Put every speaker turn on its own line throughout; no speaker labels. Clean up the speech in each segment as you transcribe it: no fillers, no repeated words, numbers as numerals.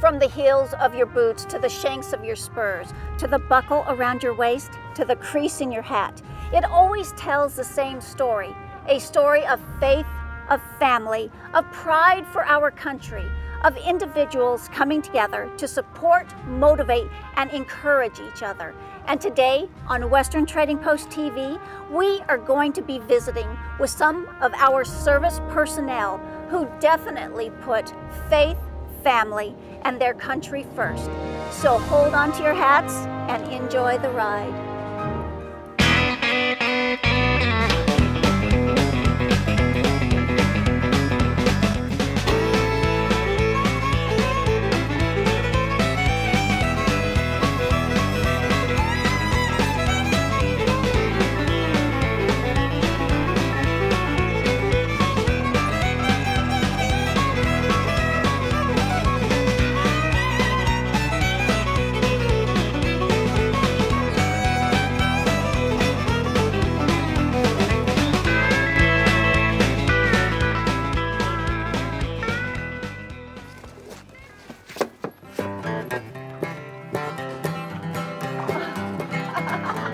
From the heels of your boots to the shanks of your spurs, to the buckle around your waist, to the crease in your hat, it always tells the same story, a story of faith, of family, of pride for our country, of individuals coming together to support, motivate, and encourage each other. And today on Western Trading Post TV, we are going to be visiting with some of our service personnel who definitely put faith, family, and their country first. So hold on to your hats and enjoy the ride.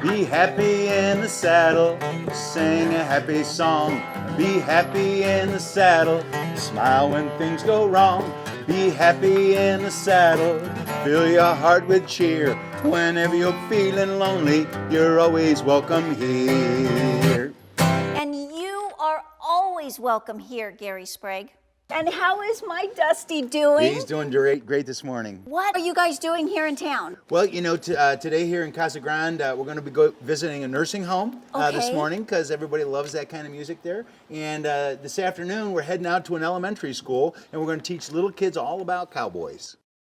Be happy in the saddle, sing a happy song. Be happy in the saddle, smile when things go wrong. Be happy in the saddle, fill your heart with cheer. Whenever you're feeling lonely, you're always welcome here.
And you are always welcome here, Gary Sprague. And how is my Dusty doing?
He's doing great this morning.
What are you guys doing here in town?
Well, you know, today here in Casa Grande, we're going to be visiting a nursing home this morning because everybody loves that kind of music there. And this afternoon, we're heading out to an elementary school, and we're going to teach little kids all about cowboys.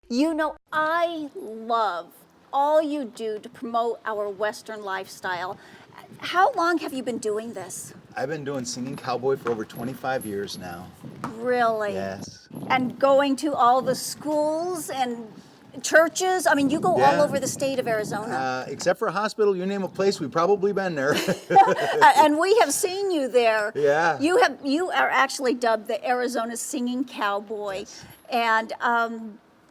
You know, I love all you do to promote our Western lifestyle. How long have you been doing this?
I've been doing singing cowboy for over 25 years now.
Really?
Yes.
And going to all the schools and churches? I mean, you go all over the state of Arizona.
Except for a hospital, you name a place, we've probably been there.
And we have seen you there.
Yeah.
You are actually dubbed the Arizona Singing Cowboy.
Yes.
And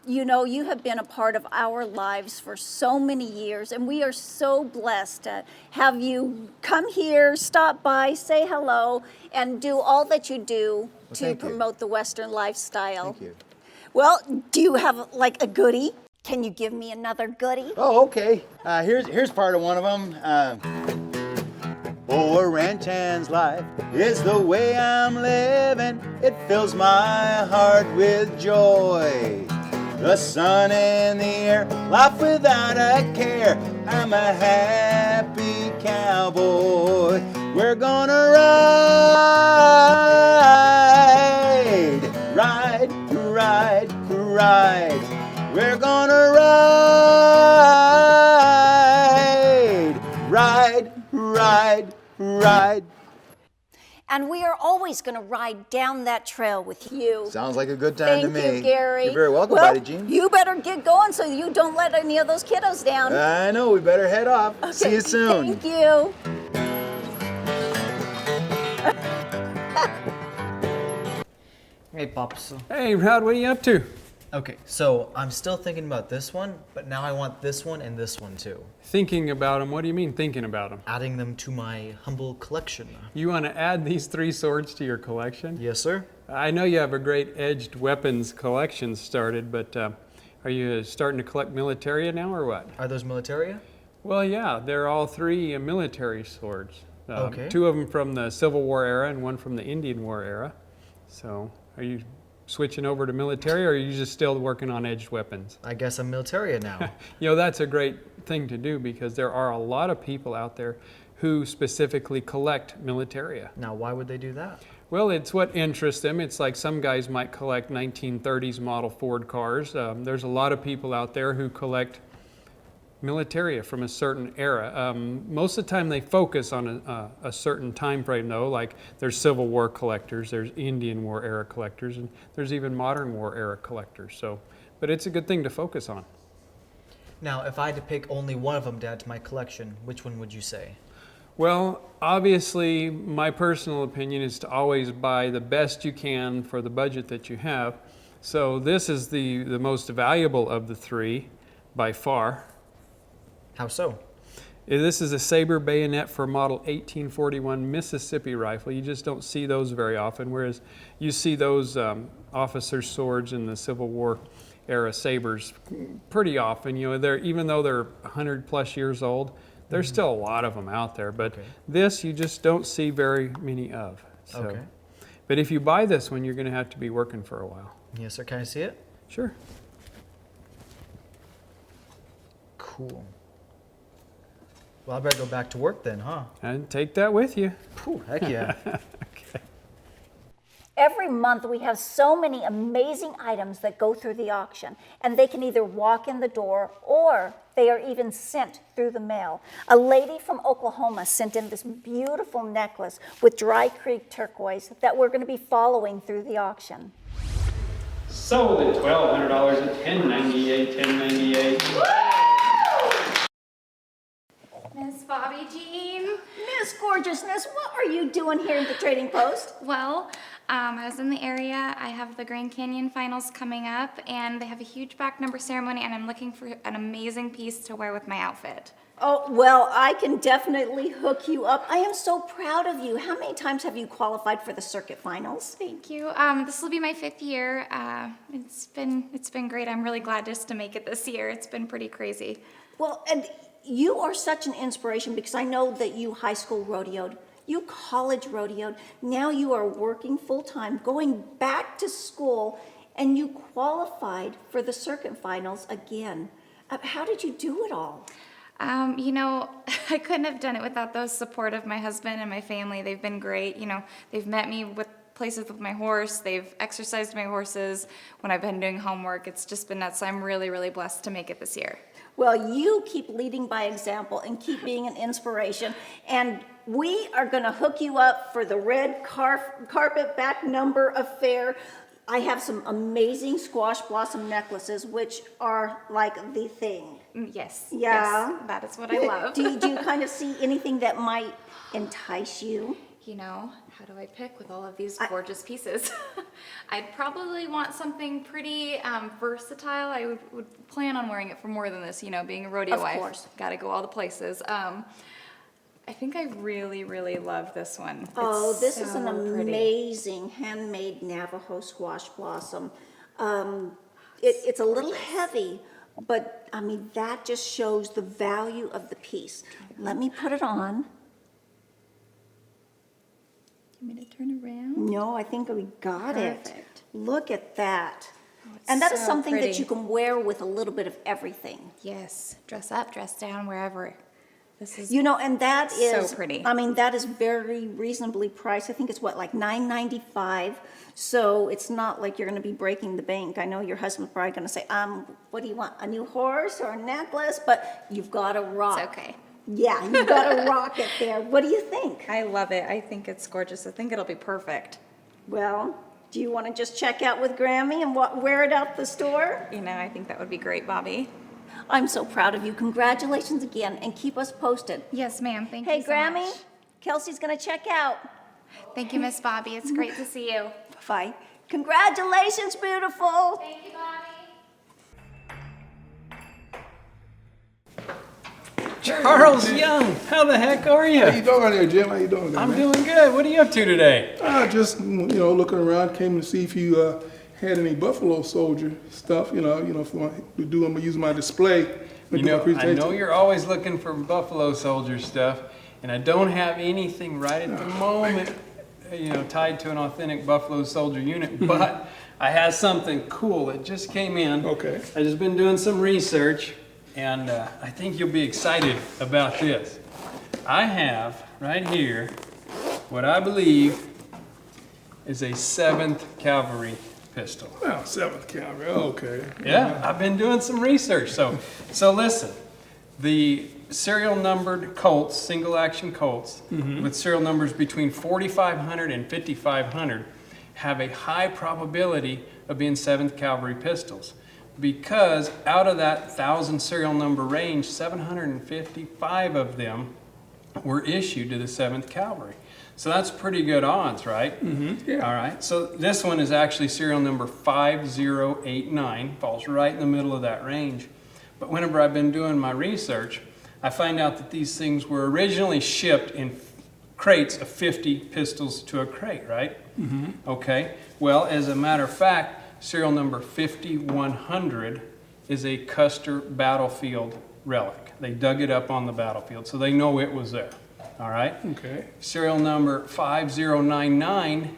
you know, you have been a part of our lives for so many years, and we are so blessed to have you come here, stop by, say hello, and do all that you do to promote the Western lifestyle.
Thank you.
Well, do you have like a goodie? Can you give me another goodie?
Oh, okay. Here's part of one of them. Oh, a ranch hand's life is the way I'm living. It fills my heart with joy. The sun in the air, life without a care. I'm a happy cowboy. We're gonna ride, ride, ride, ride. We're gonna ride, ride, ride, ride.
And we are always going to ride down that trail with you.
Sounds like a good time to me.
Thank you, Gary.
You're very welcome,
well,
Buddy Jean.
You better get going so you don't let any of those kiddos down.
I know, we better head off.
Okay,
See you soon.
Thank you.
Hey, Pops.
Hey, Rod, what are you up to?
Okay, so I'm still thinking about this one, but now I want this one and this one too.
Thinking about them? What do you mean thinking about them?
Adding them to my humble collection.
You want to add these 3 swords to your collection?
Yes, sir.
I know you have a great edged weapons collection started, but are you starting to collect militaria now or what?
Are those militaria?
Well, yeah, they're all 3 military swords.
Okay.
2 of them from the Civil War era and 1 from the Indian War era. So, are you switching over to military, or are you just still working on edged weapons?
I guess I'm militaria now.
You know, that's a great thing to do because there are a lot of people out there who specifically collect militaria.
Now, why would they do that?
Well, it's what interests them. It's like some guys might collect 1930s model Ford cars. There's a lot of people out there who collect militaria from a certain era. Most of the time they focus on a certain time frame though, like there's Civil War collectors, there's Indian War era collectors, and there's even modern war era collectors. So, but it's a good thing to focus on.
Now, if I had to pick only one of them to add to my collection, which one would you say?
Well, obviously my personal opinion is to always buy the best you can for the budget that you have. So this is the most valuable of the three by far.
How so?
This is a saber bayonet for model 1841 Mississippi rifle. You just don't see those very often, whereas you see those officer swords in the Civil War era sabers pretty often. You know, they're, even though they're 100 plus years old, there's still a lot of them out there. But this you just don't see very many of. So. But if you buy this one, you're going to have to be working for a while.
Yes, sir. Can I see it?
Sure.
Cool. Well, I better go back to work then, huh?
And take that with you.
Whew, heck yeah.
Okay.
Every month we have so many amazing items that go through the auction, and they can either walk in the door or they are even sent through the mail. A lady from Oklahoma sent in this beautiful necklace with Dry Creek turquoise that we're going to be following through the auction.
Sold at $1,200 at $10.98, $10.98.
Miss Bobby Jean.
Miss Gorgeousness, what are you doing here at the Trading Post?
Well, I was in the area. I have the Grand Canyon finals coming up, and they have a huge back number ceremony, and I'm looking for an amazing piece to wear with my outfit.
Oh, well, I can definitely hook you up. I am so proud of you. How many times have you qualified for the circuit finals?
Thank you. This will be my 5th year. It's been great. I'm really glad just to make it this year. It's been pretty crazy.
Well, and you are such an inspiration because I know that you high school rodeoed, you college rodeoed, now you are working full-time, going back to school, and you qualified for the circuit finals again. How did you do it all?
You know, I couldn't have done it without the support of my husband and my family. They've been great. You know, they've met me with places with my horse. They've exercised my horses when I've been doing homework. It's just been nuts. So I'm really, really blessed to make it this year.
Well, you keep leading by example and keep being an inspiration. And we are going to hook you up for the red carpet back number affair. I have some amazing squash blossom necklaces, which are like the thing.
Yes.
Yeah.
Yes, that is what I love.
Do you kind of see anything that might entice you?
You know, how do I pick with all of these gorgeous pieces? I'd probably want something pretty versatile. I would plan on wearing it for more than this, you know, being a rodeo wife.
Of course.
Gotta go all the places. I think I really, really love this one.
Oh,
It's
this is an
so pretty.
amazing handmade Navajo squash blossom. It's a little heavy, but I mean, that just shows the value of the piece. Let me put it on.
You want me to turn around?
No, I think we got it.
Perfect.
Look at that.
It's
And that is
so
something that
pretty.
you can wear with a little bit of everything.
Yes, dress up, dress down, wherever. This is
You know, and that is
So pretty.
I mean, that is very reasonably priced. I think it's what, like $9.95. So it's not like you're going to be breaking the bank. I know your husband's probably going to say, what do you want? A new horse or a necklace? But you've got to rock.
It's okay.
Yeah, you've got to rock it there. What do you think?
I love it. I think it's gorgeous. I think it'll be perfect.
Well, do you want to just check out with Grammy and wear it out the store?
You know, I think that would be great, Bobby.
I'm so proud of you. Congratulations again, and keep us posted.
Yes, ma'am. Thank
Hey,
you so
Grammy,
much.
Kelsey's going to check out.
Thank you, Miss Bobby. It's great to see you.
Bye. Congratulations, beautiful.
Thank you, Bobby.
Charles Young, how the heck are you?
How you doing there, Jim? How you doing there,
I'm
man?
doing good. What are you up to today?
Just looking around. Came to see if you had any Buffalo Soldier stuff. If you want to do, I'm gonna use my display.
You know, I know you're always looking for Buffalo Soldier stuff, and I don't have anything right at the moment, tied to an authentic Buffalo Soldier unit, but I have something cool that just came in.
Okay.
I just been doing some research, and I think you'll be excited about this. I have right here what I believe is a 7th Cavalry pistol.
Well, 7th Cavalry. Okay.
Yeah, I've been doing some research. So listen, the serial numbered Colts, single action Colts, with serial numbers between 4,500 and 5,500 have a high probability of being 7th Cavalry pistols, because out of that 1,000 serial number range, 755 of them were issued to the 7th Cavalry. So that's pretty good odds, right?
Yeah.
All right. So this one is actually serial number 5089, falls right in the middle of that range. But whenever I've been doing my research, I find out that these things were originally shipped in crates of 50 pistols to a crate, right? Okay. Well, as a matter of fact, serial number 5100 is a Custer battlefield relic. They dug it up on the battlefield, so they know it was there. All right.
Okay.
Serial number 5099,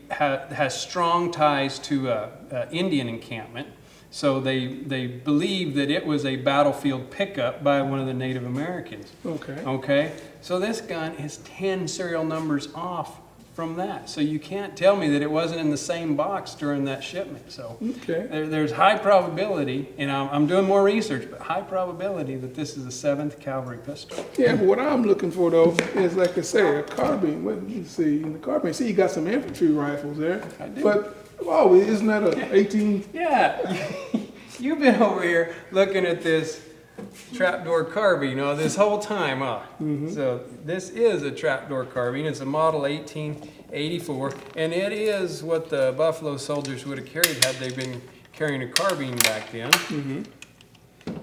has strong ties to Indian encampment, so they believe that it was a battlefield pickup by one of the Native Americans.
Okay.
Okay. So this gun is 10 serial numbers off from that. So you can't tell me that it wasn't in the same box during that shipment. So there's high probability, and I'm doing more research, but high probability that this is a 7th Cavalry pistol.
Yeah, but what I'm looking for though is, like I say, a carbine. What you see in the carbine? See, you got some infantry rifles there.
I do.
But isn't that a 18?
Yeah, you've been over here looking at this trapdoor carbine, this whole time, huh? So this is a trapdoor carbine. It's a model 1884, and it is what the Buffalo soldiers would have carried had they been carrying a carbine back then.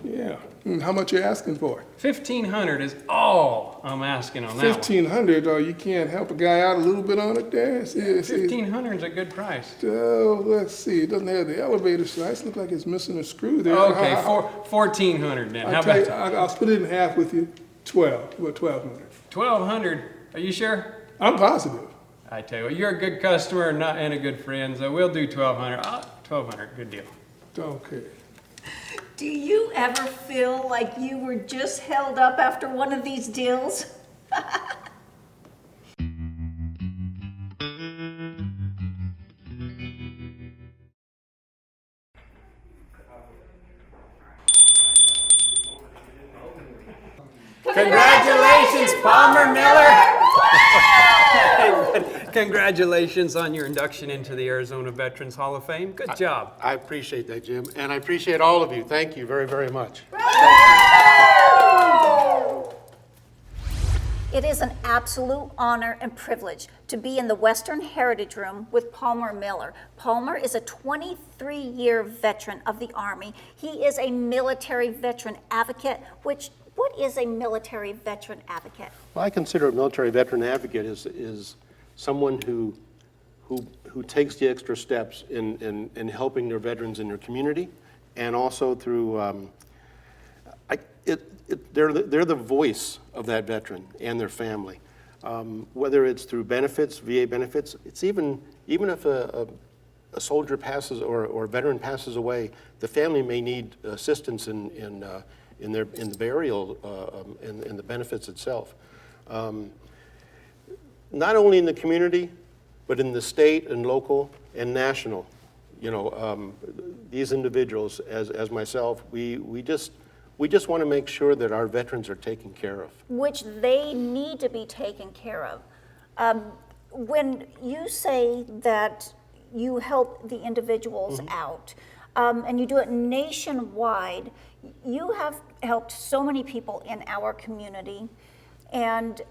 Yeah. How much you asking for?
1,500 is all I'm asking on that
1,500. You can't help a guy out a little bit on it there.
one. 1,500 is a good price.
Let's see. It doesn't have the elevator slice. Looks like it's missing a screw there.
Okay, 1,400 then. How about that?
I'll split it in half with you. 1,200.
1,200. Are you sure?
I'm positive.
I tell you what, you're a good customer and a good friend, so we'll do 1,200. 1,200, good deal.
Okay.
Do you ever feel like you were just held up after one of these deals?
Congratulations, Palmer Miller! Congratulations on your induction into the Arizona Veterans Hall of Fame. Good job.
I appreciate that, Jim, and I appreciate all of you. Thank you very, very much.
It is an absolute honor and privilege to be in the Western Heritage Room with Palmer Miller. Palmer is a 23-year veteran of the Army. He is a military veteran advocate, what is a military veteran advocate?
Well, I consider a military veteran advocate is someone who takes the extra steps in helping their veterans in their community, and also through they're the voice of that veteran and their family, whether it's through benefits, VA benefits. It's even if a soldier passes or a veteran passes away, the family may need assistance in the burial and the benefits itself. Not only in the community, but in the state and local and national. These individuals, as myself, we just want to make sure that our veterans are taken care of.
Which they need to be taken care of. When you say that you help the individuals out, and you do it nationwide, you have helped so many people in our community, and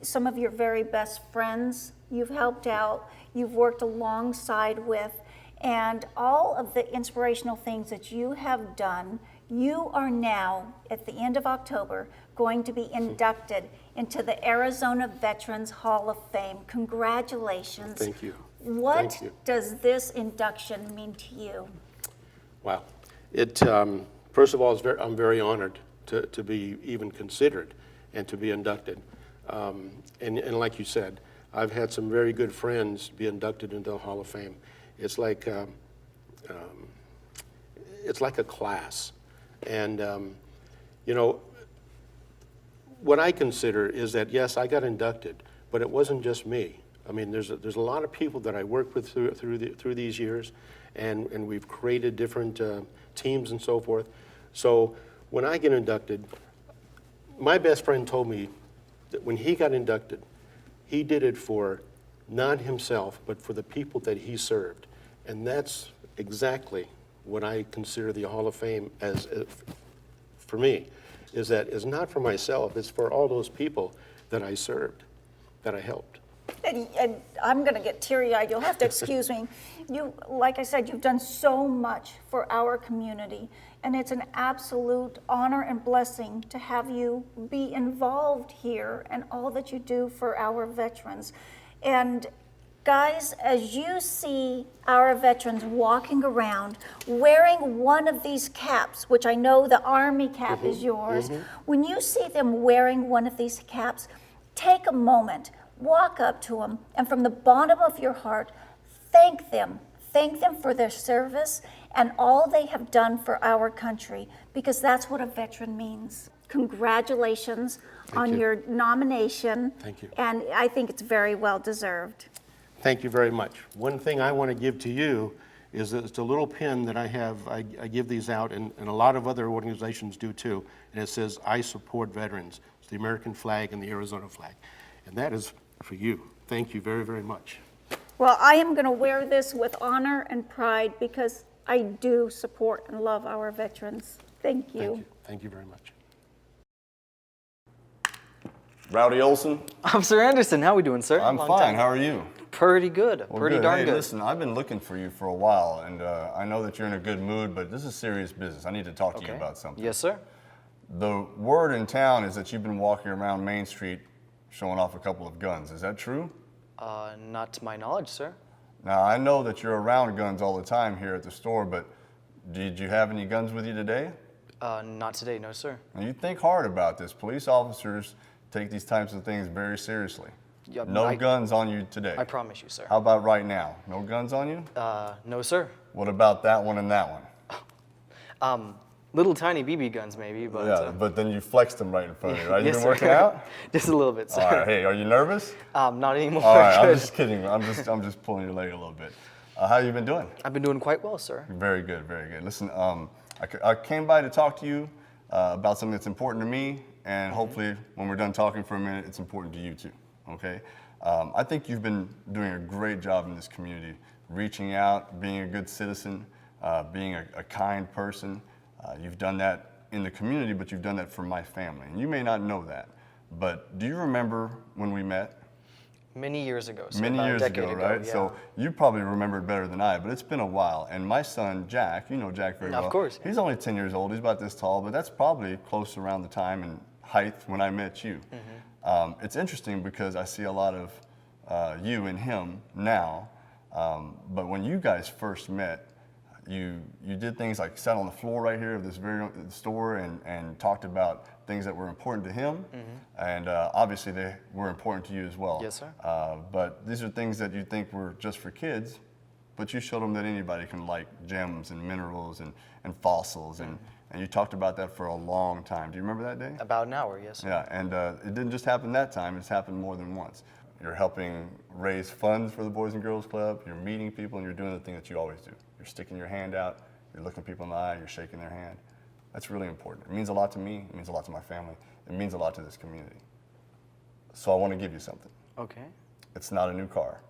some of your very best friends you've helped out, you've worked alongside with, and all of the inspirational things that you have done. You are now, at the end of October, going to be inducted into the Arizona Veterans Hall of Fame. Congratulations.
Thank you.
What
Thank you.
does this induction mean to you?
Wow. First of all, I'm very honored to be even considered and to be inducted. And like you said, I've had some very good friends be inducted into the Hall of Fame. It's like a class. And, what I consider is that, yes, I got inducted, but it wasn't just me. I mean, there's a lot of people that I worked with through these years, and we've created different teams and so forth. So when I get inducted, my best friend told me that when he got inducted, he did it for not himself, but for the people that he served. And that's exactly what I consider the Hall of Fame as for me, is that it's not for myself, it's for all those people that I served. that I helped.
And I'm going to get teary-eyed. You'll have to excuse me. You, like I said, you've done so much for our community, and it's an absolute honor and blessing to have you be involved here and all that you do for our veterans. And guys, as you see our veterans walking around wearing one of these caps, which I know the Army cap is yours, when you see them wearing one of these caps, take a moment, walk up to them, and from the bottom of your heart, thank them. Thank them for their service and all they have done for our country, because that's what a veteran means. Congratulations on your nomination.
Thank you.
And I think it's very well deserved.
Thank you very much. One thing I want to give to you is that it's a little pin that I have. I give these out, and a lot of other organizations do too. And it says, "I support veterans." It's the American flag and the Arizona flag. And that is for you. Thank you very, very much.
Well, I am going to wear this with honor and pride because I do support and love our veterans. Thank you.
Thank you. Thank you very much.
Rowdy Olson.
Officer Anderson, how we doing, sir?
I'm
Long
fine.
time.
How are you?
Pretty good.
Well,
Pretty
good.
darn
Hey,
good.
Listen, I've been looking for you for a while, and I know that you're in a good mood, but this is serious business. I need to talk to you about something.
Yes, sir.
The word in town is that you've been walking around Main Street showing off a couple of guns. Is that true?
Not to my knowledge, sir.
Now, I know that you're around guns all the time here at the store, but did you have any guns with you today?
Not today, no, sir.
Now, you think hard about this. Police officers take these types of things very seriously.
Yeah,
No guns on you today.
I promise you, sir.
How about right now? No guns on you?
No, sir.
What about that one and that one?
Little tiny BB guns, maybe, but
Yeah, but then you flexed them right in front of you, right?
yes,
You been
sir.
working out?
Just a little bit, sir.
All right. Hey, are you nervous?
Not anymore.
All right. I'm
Good.
just kidding. I'm just pulling your leg a little bit. How you been doing?
I've been doing quite well, sir.
Very good. Very good. Listen, I came by to talk to you about something that's important to me, and hopefully, when we're done talking for a minute, it's important to you too. Okay? I think you've been doing a great job in this community, reaching out, being a good citizen, being a kind person. You've done that in the community, but you've done that for my family. And you may not know that, but do you remember when we met?
Many years ago, sir.
Many
about
years
a decade
ago, right?
Yeah.
So you probably remember it better than I, but it's been a while. And my son, Jack, you know Jack very well.
Of course.
He's only 10 years old. He's about this tall, but that's probably close around the time and height when I met you. It's interesting because I see a lot of you and him now, but when you guys first met, you did things like sat on the floor right here of this very store and talked about things that were important to him, and obviously they were important to you as well.
Yes, sir.
But these are things that you think were just for kids, but you showed them that anybody can like gems and minerals and fossils, and you talked about that for a long time. Do you remember that day?
About an hour, yes, sir.
Yeah, and it didn't just happen that time, it's happened more than once. You're helping raise funds for the Boys and Girls Club, you're meeting people, and you're doing the thing that you always do. You're sticking your hand out, you're looking people in the eye, you're shaking their hand. That's really important. It means a lot to me, it means a lot to my family, it means a lot to this community. So I want to give you something.
Okay.
It's not a new car.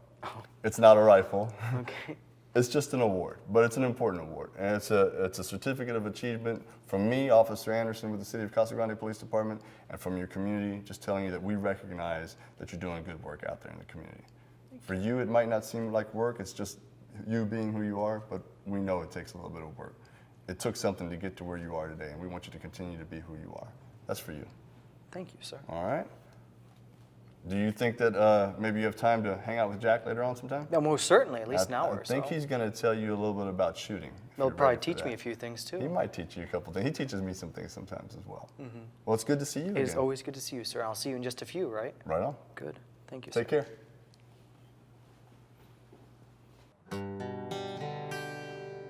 It's not a rifle.
Okay.
It's just an award, but it's an important award. And it's a certificate of achievement from me, Officer Anderson with the City of Casa Grande Police Department, and from your community, just telling you that we recognize that you're doing good work out there in the community. For you, it might not seem like work, it's just you being who you are, but we know it takes a little bit of work. It took something to get to where you are today, and we want you to continue to be who you are. That's for you.
Thank you, sir.
All right? Do you think that maybe you have time to hang out with Jack later on sometime?
No, most certainly, at least an hour
I
or so.
think he's going to tell you a little bit about shooting. if
He'll
you're
probably
ready for
teach me
that.
a few things, too.
He might teach you a couple things. He teaches me some things sometimes as well. Well, it's good to see you
It
again.
is always good to see you, sir. I'll see you in just a few, right?
Right on.
Good. Thank you,
Take
sir.
care.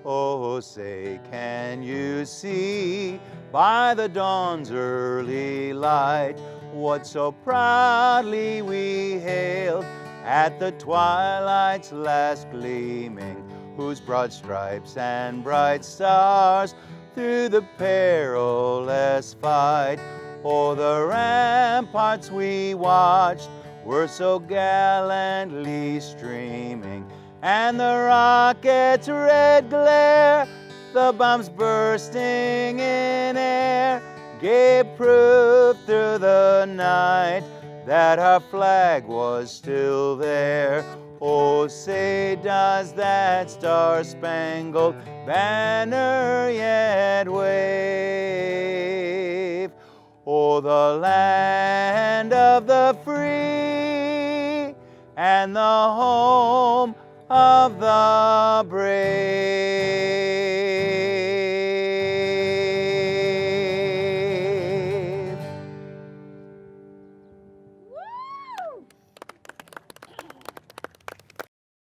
Oh, say, can you see by the dawn's early light what so proudly we hailed at the twilight's last gleaming, whose broad stripes and bright stars through the perilous fight o'er the ramparts we watched were so gallantly streaming, and the rocket's red glare, the bombs bursting in air, gave proof through the night that our flag was still there. Oh, say does that star-spangled banner yet wave? Oh, the land of the free and the home of the brave.